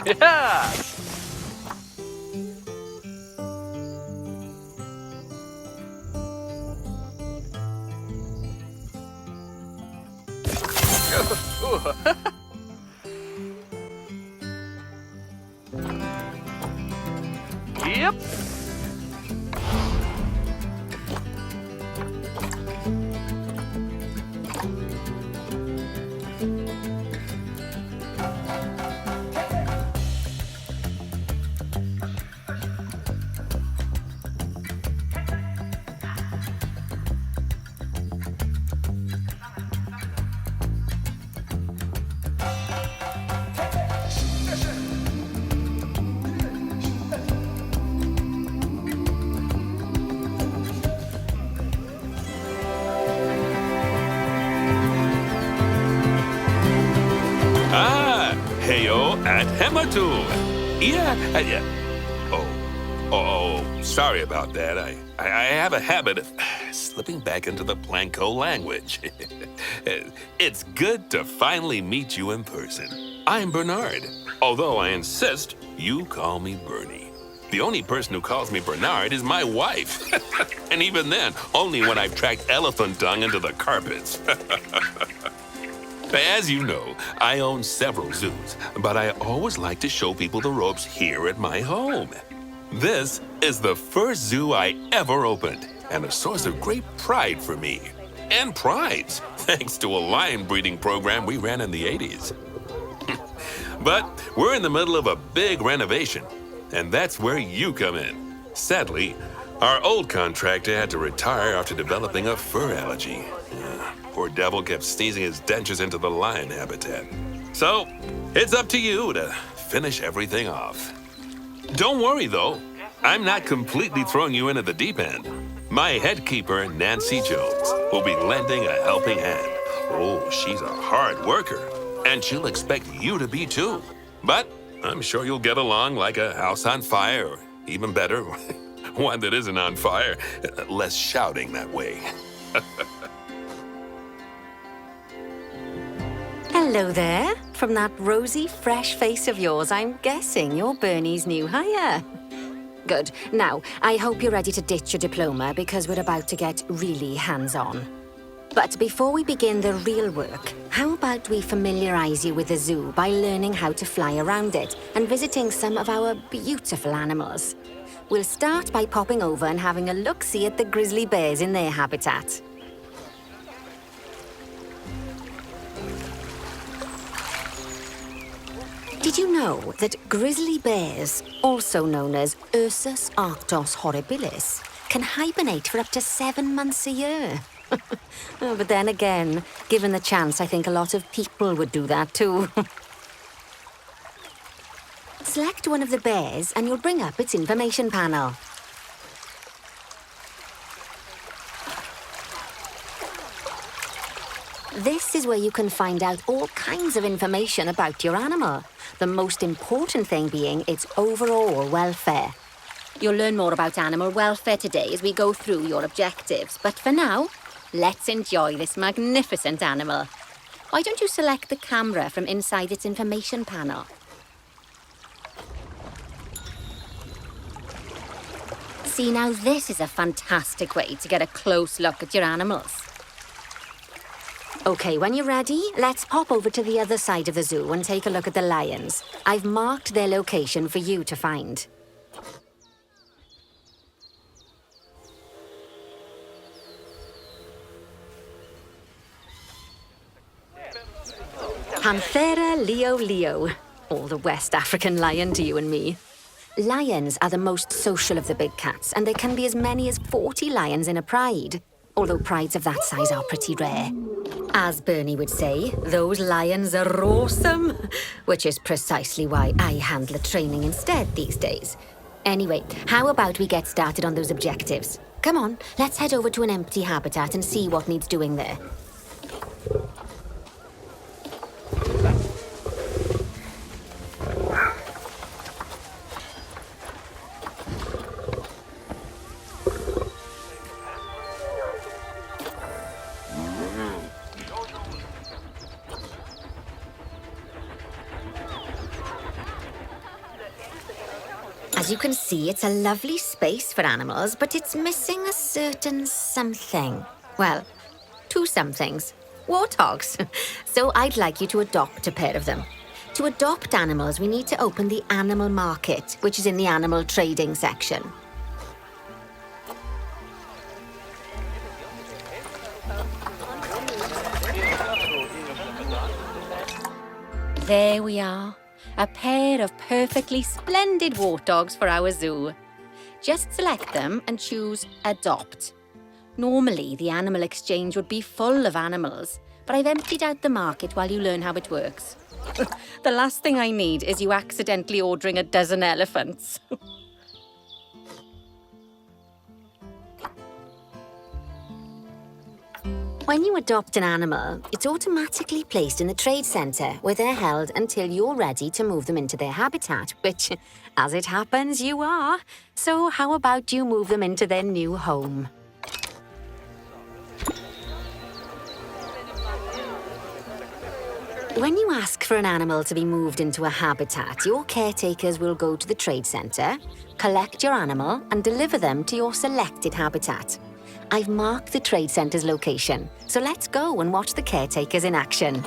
Yeah! Yep. Ah, heyo at Hematu. Yeah. Sorry about that. I have a habit of slipping back into the Blanco language. It's good to finally meet you in person. I'm Bernard, although I insist you call me Bernie. The only person who calls me Bernard is my wife. And even then, only when I've tracked elephant dung into the carpets. As you know, I own several zoos, but I always like to show people the ropes here at my home. This is the first zoo I ever opened, and a source of great pride for me. And prize, thanks to a lion breeding program we ran in the 80s. But we're in the middle of a big renovation, and that's where you come in. Sadly, our old contractor had to retire after developing a fur allergy. Poor devil kept sneezing his dentures into the lion habitat. So, it's up to you to finish everything off. Don't worry, though. I'm not completely throwing you into the deep end. My head keeper, Nancy Jones, will be lending a helping hand. Oh, she's a hard worker, and she'll expect you to be too. But I'm sure you'll get along like a house on fire, or even better, one that isn't on fire. Less shouting that way. Hello there. From that rosy, fresh face of yours, I'm guessing you're Bernie's new hire. Good. Now, I hope you're ready to ditch your diploma because we're about to get really hands-on. But before we begin the real work, how about we familiarize you with the zoo by learning how to fly around it and visiting some of our beautiful animals? We'll start by popping over and having a look-see at the grizzly bears in their habitat. Did you know that grizzly bears, also known as Ursus arctos horribilis, can hibernate for up to 7 months a year? Oh, but then again, given the chance, I think a lot of people would do that too. Select one of the bears and you'll bring up its information panel. This is where you can find out all kinds of information about your animal. The most important thing being its overall welfare. You'll learn more about animal welfare today as we go through your objectives. But for now, let's enjoy this magnificent animal. Why don't you select the camera from inside its information panel? See, now this is a fantastic way to get a close look at your animals. Okay, when you're ready, let's pop over to the other side of the zoo and take a look at the lions. I've marked their location for you to find. Panthera leo, or the West African lion to you and me. Lions are the most social of the big cats, and there can be as many as 40 lions in a pride, although prides of that size are pretty rare. As Bernie would say, those lions are awesome, which is precisely why I handle the training instead these days. Anyway, how about we get started on those objectives? Come on, let's head over to an empty habitat and see what needs doing there. As you can see, it's a lovely space for animals, but it's missing a certain something. Well, two somethings. Warthogs. So I'd like you to adopt a pair of them. To adopt animals, we need to open the animal market, which is in the animal trading section. There we are. A pair of perfectly splendid warthogs for our zoo. Just select them and choose Adopt. Normally, the animal exchange would be full of animals, but I've emptied out the market while you learn how it works. The last thing I need is you accidentally ordering a dozen elephants. When you adopt an animal, it's automatically placed in the trade centre, where they're held until you're ready to move them into their habitat, which, as it happens, you are. So how about you move them into their new home? When you ask for an animal to be moved into a habitat, your caretakers will go to the trade centre, collect your animal, and deliver them to your selected habitat. I've marked the trade centre's location, so let's go and watch the caretakers in action.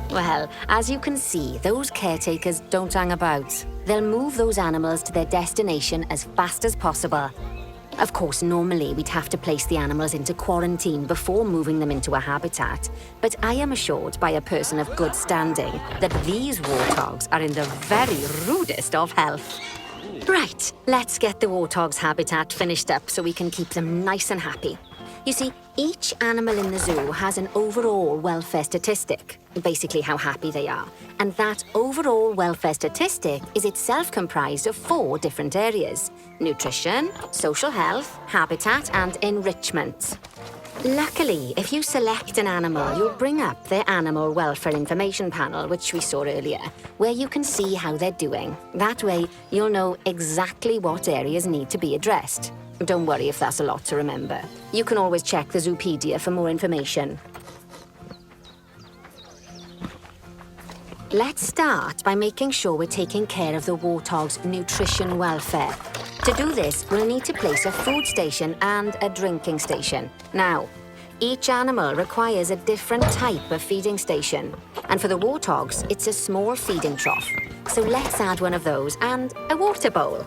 Well, as you can see, those caretakers don't hang about. They'll move those animals to their destination as fast as possible. Of course, normally we'd have to place the animals into quarantine before moving them into a habitat, but I am assured by a person of good standing that these warthogs are in the very rudest of health. Right, let's get the warthog's habitat finished up so we can keep them nice and happy. You see, each animal in the zoo has an overall welfare statistic, basically how happy they are. And that overall welfare statistic is itself comprised of 4 different areas: nutrition, social health, habitat, and enrichment. Luckily, if you select an animal, you'll bring up their animal welfare information panel, which we saw earlier, where you can see how they're doing. That way, you'll know exactly what areas need to be addressed. Don't worry if that's a lot to remember. You can always check the Zoopedia for more information. Let's start by making sure we're taking care of the warthog's nutrition welfare. To do this, we'll need to place a food station and a drinking station. Now, each animal requires a different type of feeding station. And for the warthogs, it's a small feeding trough. So let's add one of those and a water bowl.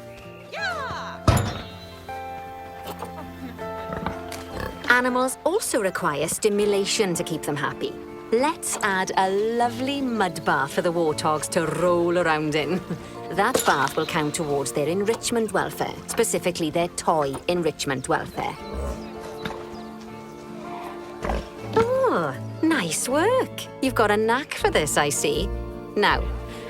Animals also require stimulation to keep them happy. Let's add a lovely mud bath for the warthogs to roll around in. That bath will count towards their enrichment welfare, specifically their toy enrichment welfare. Oh, nice work. You've got a knack for this, I see. Now,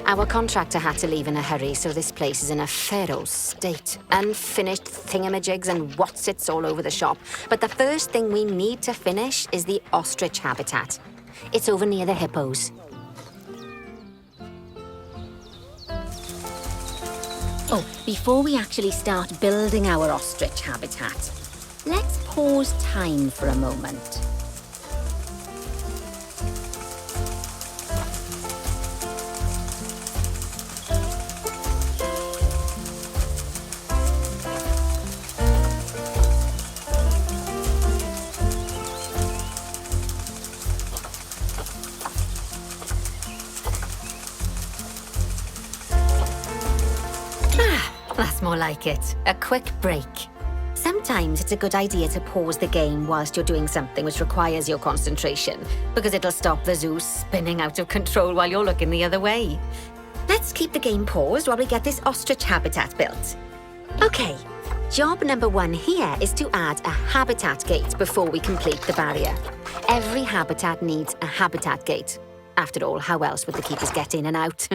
our contractor had to leave in a hurry, so this place is in a fair old state. Unfinished thingamajigs and whatsits all over the shop. But the first thing we need to finish is the ostrich habitat. It's over near the hippos. Oh, before we actually start building our ostrich habitat, let's pause time for a moment. That's more like it. A quick break. Sometimes it's a good idea to pause the game whilst you're doing something which requires your concentration, because it'll stop the zoo spinning out of control while you're looking the other way. Let's keep the game paused while we get this ostrich habitat built. Okay, job number 1 here is to add a habitat gate before we complete the barrier. Every habitat needs a habitat gate. After all, how else would the keepers get in and out?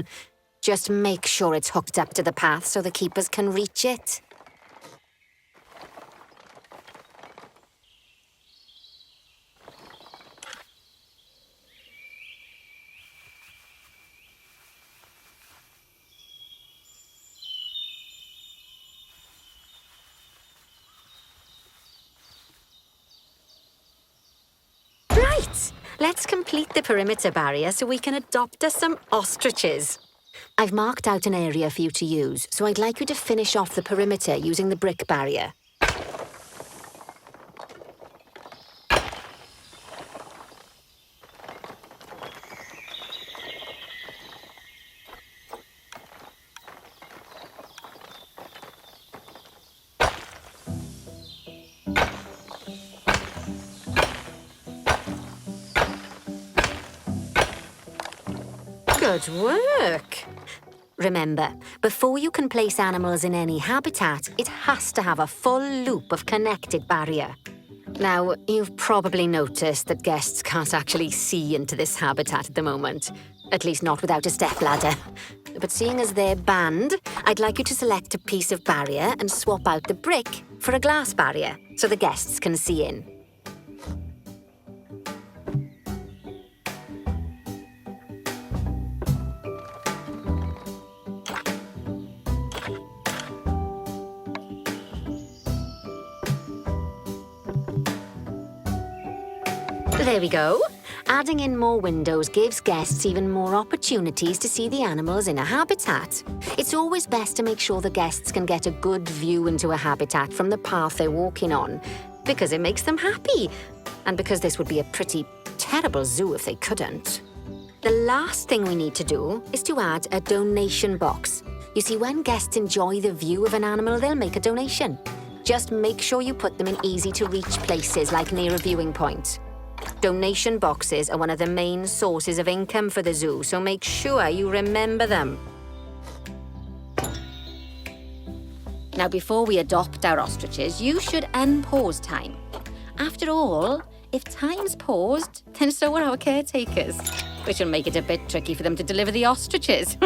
Just make sure it's hooked up to the path so the keepers can reach it. Right! Let's complete the perimeter barrier so we can adopt us some ostriches. I've marked out an area for you to use, so I'd like you to finish off the perimeter using the brick barrier. Good work! Remember, before you can place animals in any habitat, it has to have a full loop of connected barrier. Now, you've probably noticed that guests can't actually see into this habitat at the moment. At least not without a stepladder. But seeing as they're banned, I'd like you to select a piece of barrier and swap out the brick for a glass barrier so the guests can see in. There we go. Adding in more windows gives guests even more opportunities to see the animals in a habitat. It's always best to make sure the guests can get a good view into a habitat from the path they're walking on, because it makes them happy, and because this would be a pretty terrible zoo if they couldn't. The last thing we need to do is to add a donation box. You see, when guests enjoy the view of an animal, they'll make a donation. Just make sure you put them in easy-to-reach places, like near a viewing point. Donation boxes are one of the main sources of income for the zoo, so make sure you remember them. Now, before we adopt our ostriches, you should unpause time. After all, if time's paused, then so are our caretakers, which will make it a bit tricky for them to deliver the ostriches.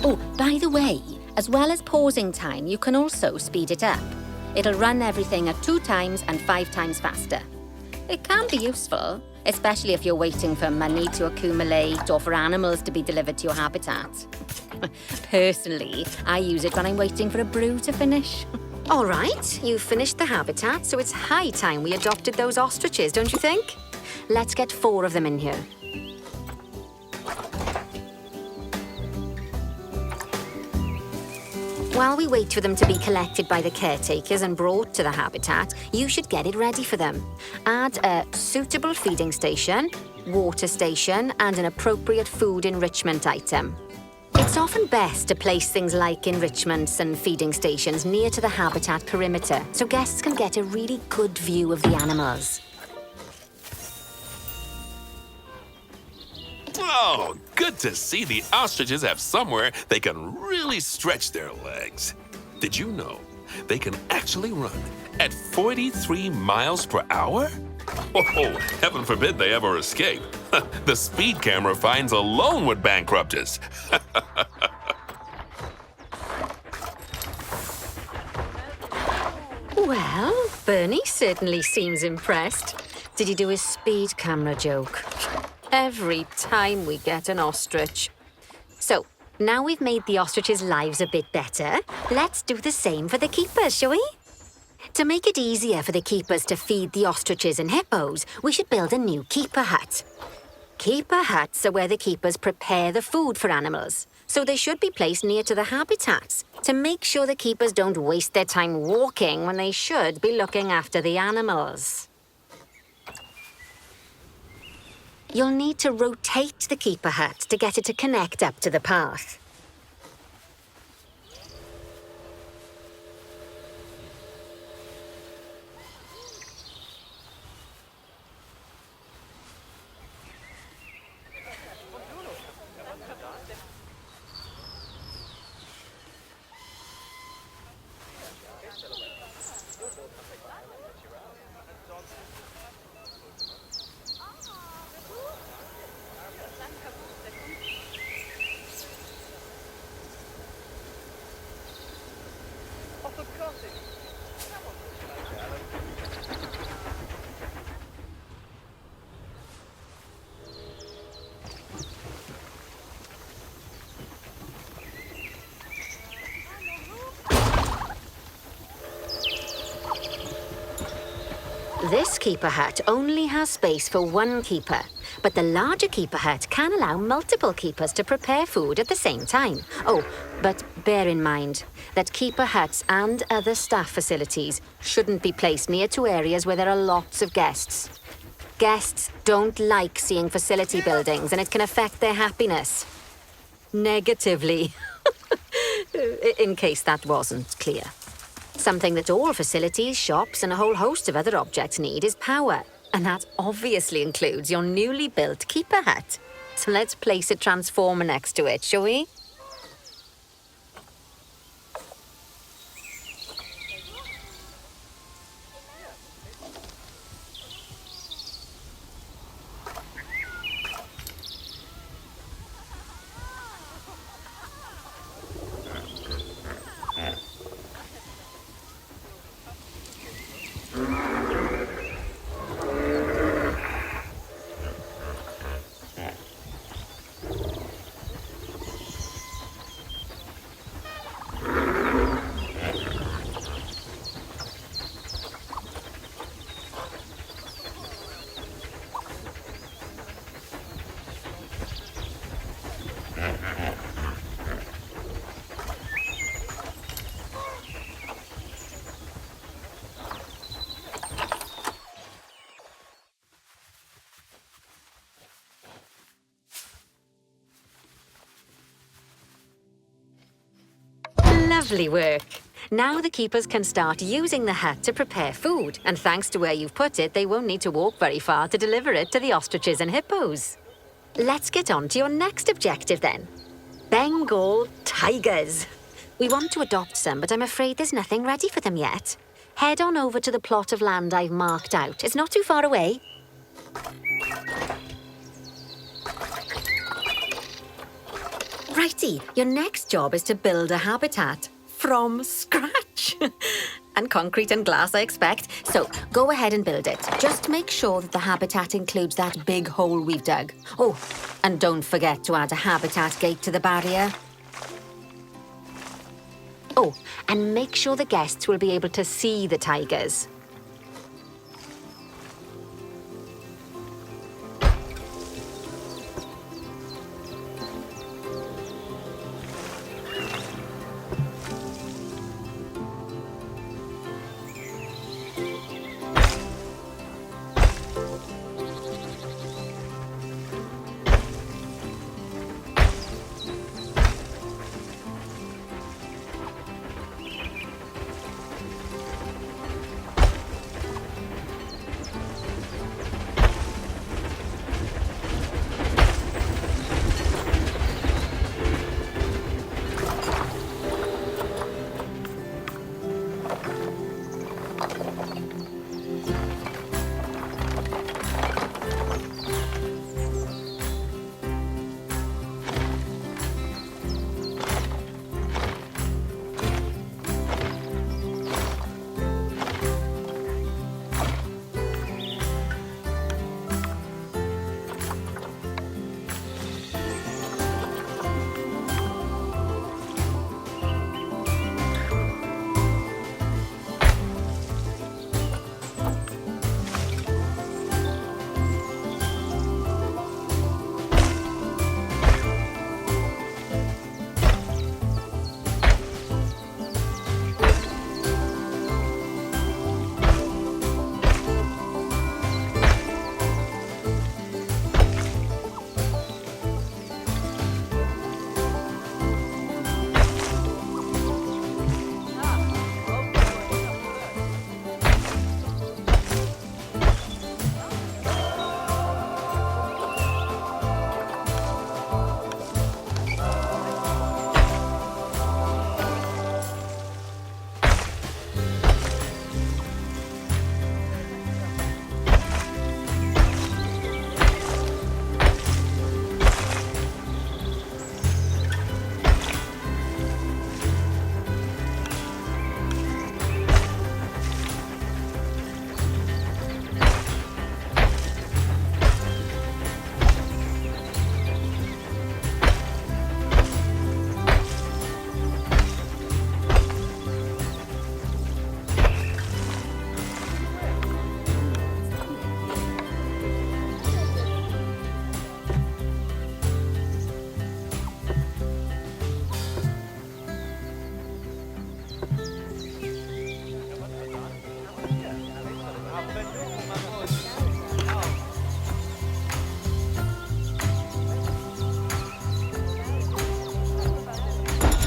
Oh, by the way, as well as pausing time, you can also speed it up. It'll run everything at 2 times and 5 times faster. It can be useful, especially if you're waiting for money to accumulate or for animals to be delivered to your habitat. Personally, I use it when I'm waiting for a brew to finish. All right, you've finished the habitat, so it's high time we adopted those ostriches, don't you think? Let's get 4 of them in here. While we wait for them to be collected by the caretakers and brought to the habitat, you should get it ready for them. Add a suitable feeding station, water station, and an appropriate food enrichment item. It's often best to place things like enrichments and feeding stations near to the habitat perimeter, so guests can get a really good view of the animals. Oh, good to see the ostriches have somewhere they can really stretch their legs. Did you know they can actually run at 43 miles per hour? Oh, heaven forbid they ever escape. The speed camera fines alone would bankrupt us. Well, Bernie certainly seems impressed. Did he do his speed camera joke? Every time we get an ostrich. So, now we've made the ostriches' lives a bit better, let's do the same for the keepers, shall we? To make it easier for the keepers to feed the ostriches and hippos, we should build a new keeper hut. Keeper huts are where the keepers prepare the food for animals, so they should be placed near to the habitats to make sure the keepers don't waste their time walking when they should be looking after the animals. You'll need to rotate the keeper hut to get it to connect up to the path. This keeper hut only has space for one keeper, but the larger keeper hut can allow multiple keepers to prepare food at the same time. Oh, but bear in mind that keeper huts and other staff facilities shouldn't be placed near to areas where there are lots of guests. Guests don't like seeing facility buildings, and it can affect their happiness. Negatively. In case that wasn't clear. Something that all facilities, shops, and a whole host of other objects need is power. And that obviously includes your newly built keeper hut. So let's place a transformer next to it, shall we? Lovely work. Now the keepers can start using the hut to prepare food, and thanks to where you've put it, they won't need to walk very far to deliver it to the ostriches and hippos. Let's get on to your next objective then. Bengal tigers. We want to adopt some, but I'm afraid there's nothing ready for them yet. Head on over to the plot of land I've marked out. It's not too far away. Righty, your next job is to build a habitat from scratch. And concrete and glass, I expect. So go ahead and build it. Just make sure that the habitat includes that big hole we've dug. Oh, and don't forget to add a habitat gate to the barrier. Oh, and make sure the guests will be able to see the tigers.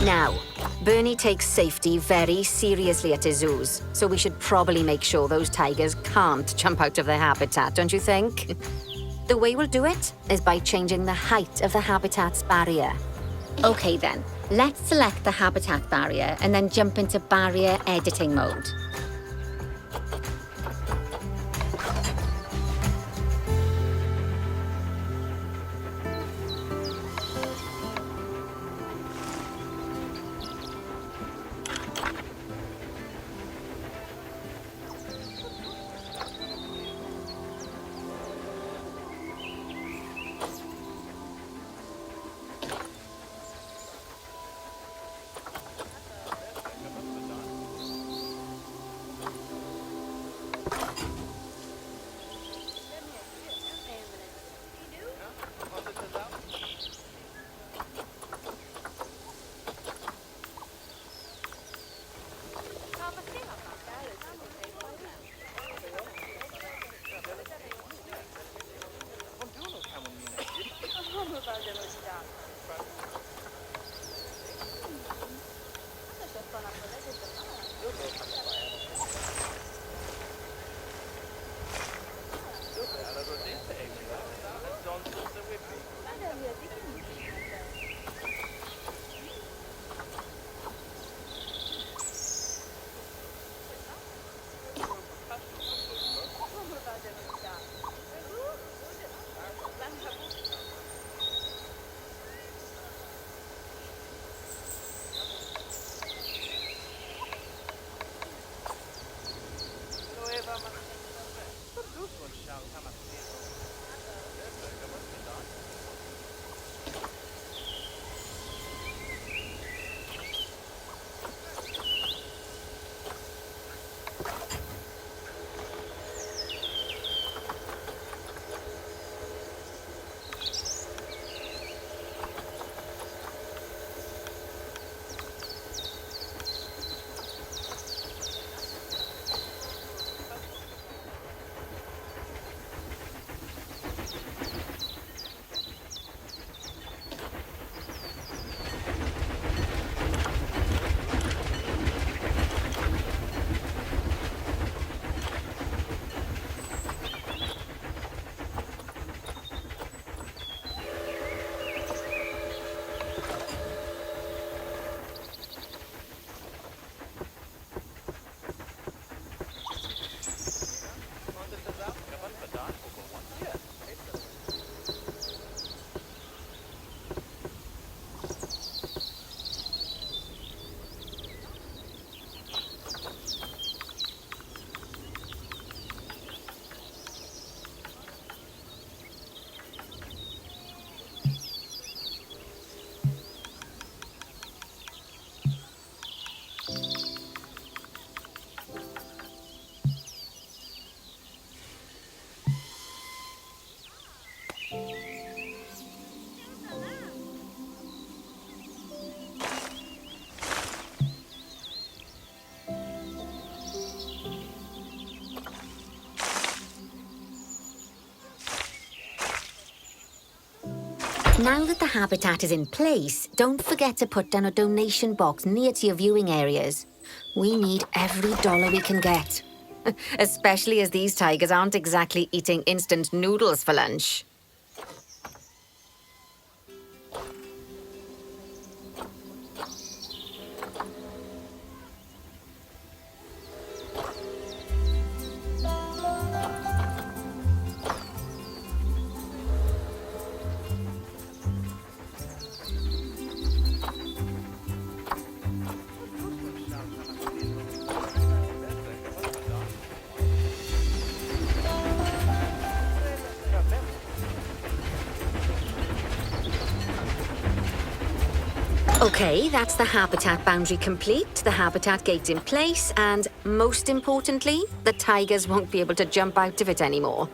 Now, Bernie takes safety very seriously at his zoos, so we should probably make sure those tigers can't jump out of their habitat, don't you think? The way we'll do it is by changing the height of the habitat's barrier. Okay then, let's select the habitat barrier and then jump into barrier editing mode. Now that the habitat is in place, don't forget to put down a donation box near to your viewing areas. We need every dollar we can get. Especially as these tigers aren't exactly eating instant noodles for lunch. Okay, that's the habitat boundary complete, the habitat gate in place, and most importantly, the tigers won't be able to jump out of it anymore.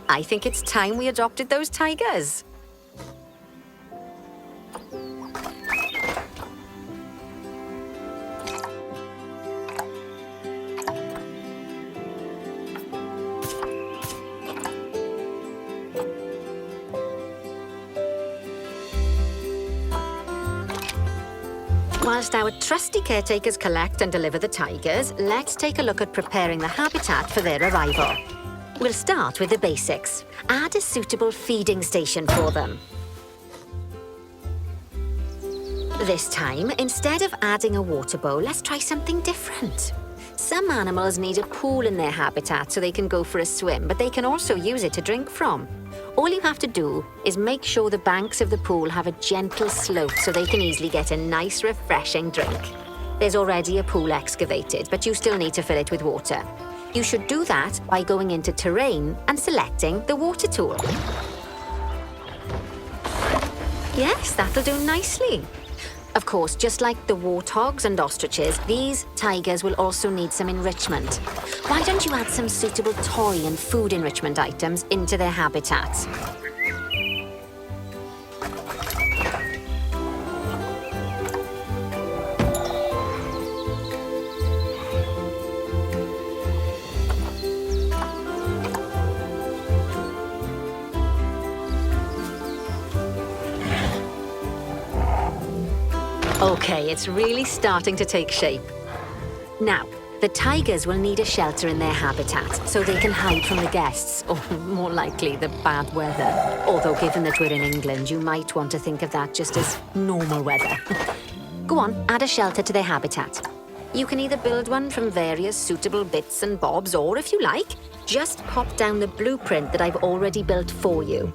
I think it's time we adopted those tigers. Whilst our trusty caretakers collect and deliver the tigers, let's take a look at preparing the habitat for their arrival. We'll start with the basics. Add a suitable feeding station for them. This time, instead of adding a water bowl, let's try something different. Some animals need a pool in their habitat so they can go for a swim, but they can also use it to drink from. All you have to do is make sure the banks of the pool have a gentle slope so they can easily get a nice, refreshing drink. There's already a pool excavated, but you still need to fill it with water. You should do that by going into Terrain and selecting the water tool. Yes, that'll do nicely. Of course, just like the warthogs and ostriches, these tigers will also need some enrichment. Why don't you add some suitable toy and food enrichment items into their habitats? Okay, it's really starting to take shape. Now, the tigers will need a shelter in their habitat so they can hide from the guests, or more likely, the bad weather. Although, given that we're in England, you might want to think of that just as normal weather. Go on, add a shelter to their habitat. You can either build one from various suitable bits and bobs, or if you like, just pop down the blueprint that I've already built for you.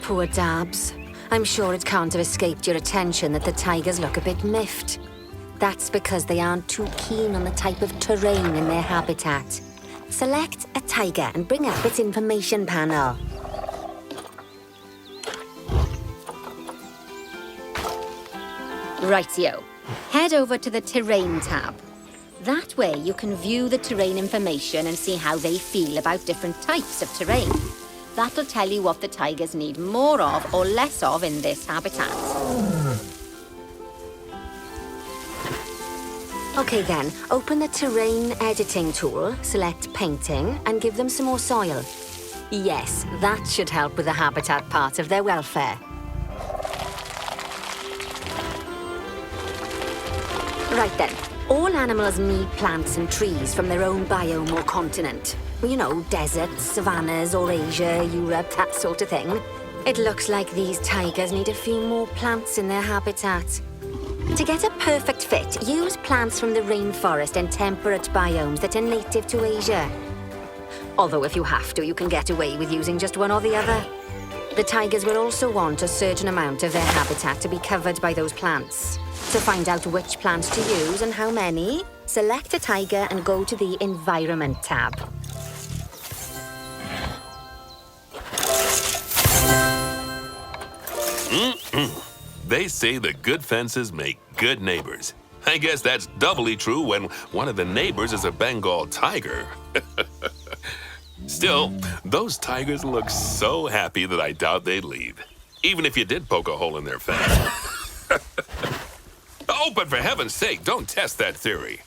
Poor Dabs. I'm sure it can't have escaped your attention that the tigers look a bit miffed. That's because they aren't too keen on the type of terrain in their habitat. Select a tiger and bring up its information panel. Rightio. Head over to the Terrain tab. That way you can view the terrain information and see how they feel about different types of terrain. That'll tell you what the tigers need more of or less of in this habitat. Okay then, open the terrain editing tool, select painting, and give them some more soil. Yes, that should help with the habitat part of their welfare. Right then, all animals need plants and trees from their own biome or continent. You know, deserts, savannas, Eurasia, Europe, that sort of thing. It looks like these tigers need a few more plants in their habitat. To get a perfect fit, use plants from the rainforest and temperate biomes that are native to Asia. Although if you have to, you can get away with using just one or the other. The tigers will also want a certain amount of their habitat to be covered by those plants. To find out which plants to use and how many, select a tiger and go to the Environment tab. They say that good fences make good neighbors. I guess that's doubly true when one of the neighbors is a Bengal tiger. Still, those tigers look so happy that I doubt they'd leave, even if you did poke a hole in their fence. Oh, but for heaven's sake, don't test that theory.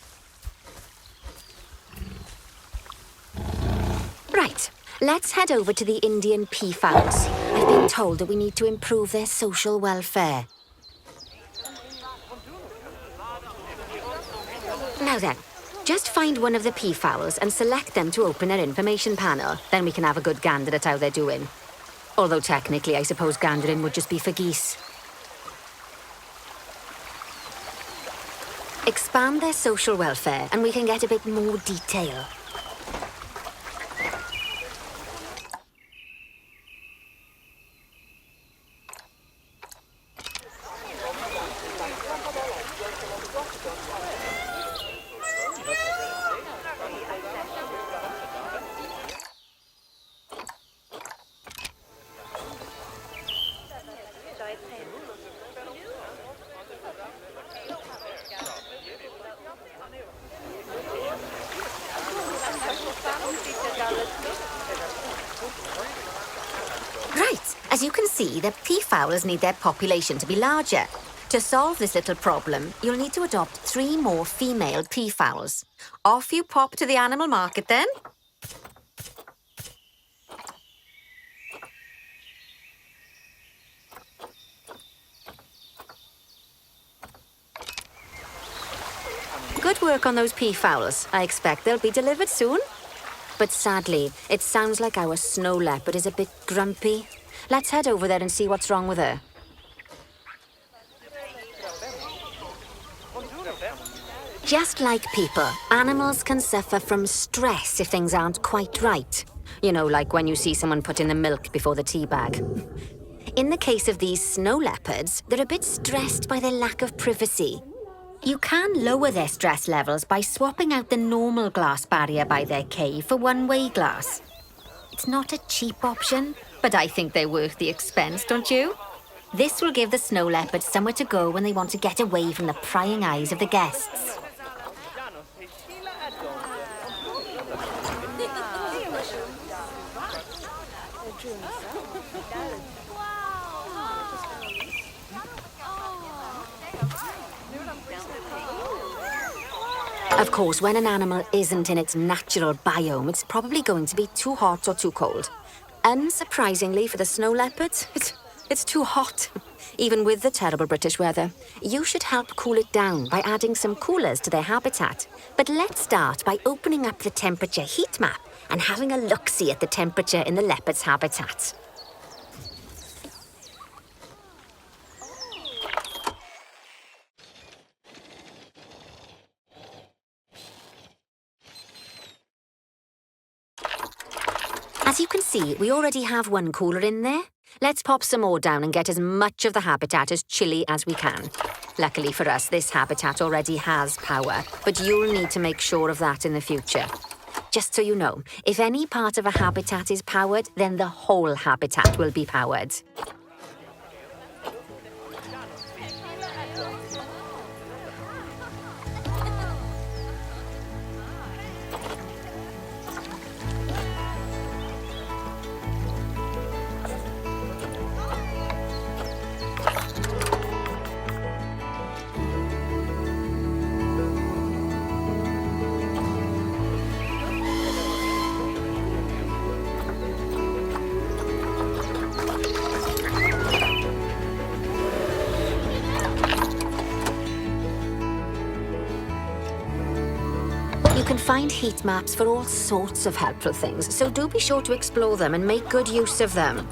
Right, let's head over to the Indian peafowls. I've been told that we need to improve their social welfare. Now then, just find one of the peafowls and select them to open our information panel. Then we can have a good gander at how they're doing. Although technically, I suppose gandering would just be for geese. Expand their social welfare and we can get a bit more detail. As you can see, the peafowls need their population to be larger. To solve this little problem, you'll need to adopt 3 more female peafowls. Off you pop to the animal market then. Good work on those peafowls. I expect they'll be delivered soon. But sadly, it sounds like our snow leopard is a bit grumpy. Let's head over there and see what's wrong with her. Just like people, animals can suffer from stress if things aren't quite right. You know, like when you see someone put in the milk before the tea bag. In the case of these snow leopards, they're a bit stressed by their lack of privacy. You can lower their stress levels by swapping out the normal glass barrier by their cave for one-way glass. It's not a cheap option, but I think they're worth the expense, don't you? This will give the snow leopards somewhere to go when they want to get away from the prying eyes of the guests. Of course, when an animal isn't in its natural biome, it's probably going to be too hot or too cold. Unsurprisingly for the snow leopards, it's too hot. Even with the terrible British weather, you should help cool it down by adding some coolers to their habitat. But let's start by opening up the temperature heat map and having a look-see at the temperature in the leopard's habitat. As you can see, we already have one cooler in there. Let's pop some more down and get as much of the habitat as chilly as we can. Luckily for us, this habitat already has power, but you'll need to make sure of that in the future. Just so you know, if any part of a habitat is powered, then the whole habitat will be powered. You can find heat maps for all sorts of helpful things, so do be sure to explore them and make good use of them.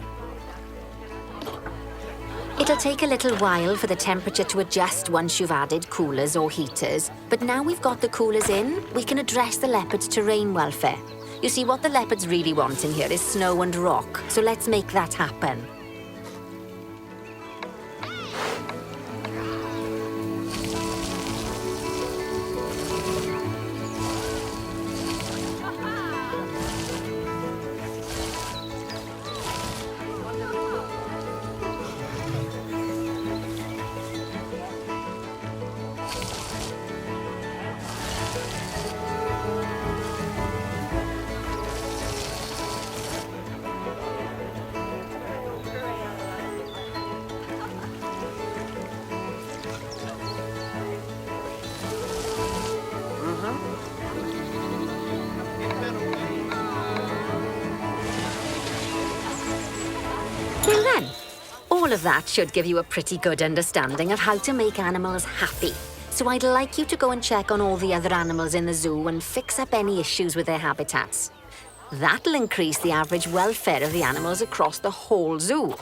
It'll take a little while for the temperature to adjust once you've added coolers or heaters, but now we've got the coolers in, we can address the leopard's terrain welfare. You see, what the leopards really want in here is snow and rock, so let's make that happen. Well then, all of that should give you a pretty good understanding of how to make animals happy. So I'd like you to go and check on all the other animals in the zoo and fix up any issues with their habitats. That'll increase the average welfare of the animals across the whole zoo.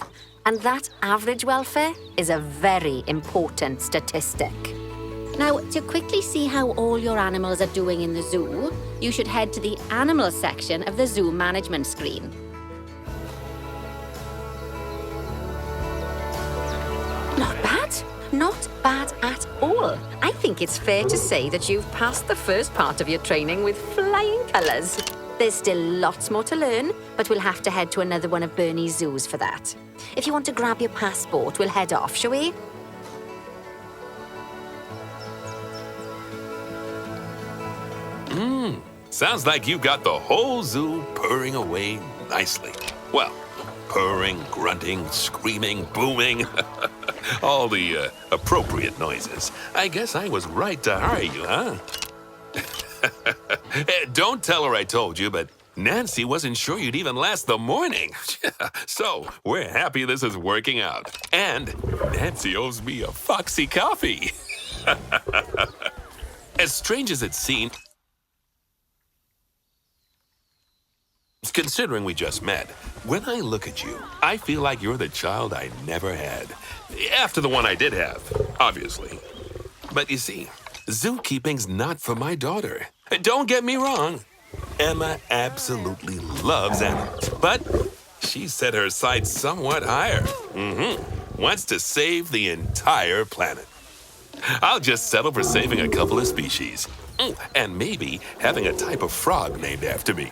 And that average welfare is a very important statistic. Now, to quickly see how all your animals are doing in the zoo, you should head to the animal section of the zoo management screen. Not bad. Not bad at all. I think it's fair to say that you've passed the first part of your training with flying colours. There's still lots more to learn, but we'll have to head to another one of Bernie's zoos for that. If you want to grab your passport, we'll head off, shall we? Sounds like you got the whole zoo purring away nicely. Well, Purring, grunting, screaming, booming. All the appropriate noises. I guess I was right to hire you, huh? Don't tell her I told you, but Nancy wasn't sure you'd even last the morning. So, we're happy this is working out. And Nancy owes me a Foxy coffee. As strange as it seemed, considering we just met, when I look at you, I feel like you're the child I never had. After the one I did have, obviously. But you see, zookeeping's not for my daughter. Don't get me wrong. Emma absolutely loves animals, but she set her sights somewhat higher. Wants to save the entire planet. I'll just settle for saving a couple of species. And maybe having a type of frog named after me.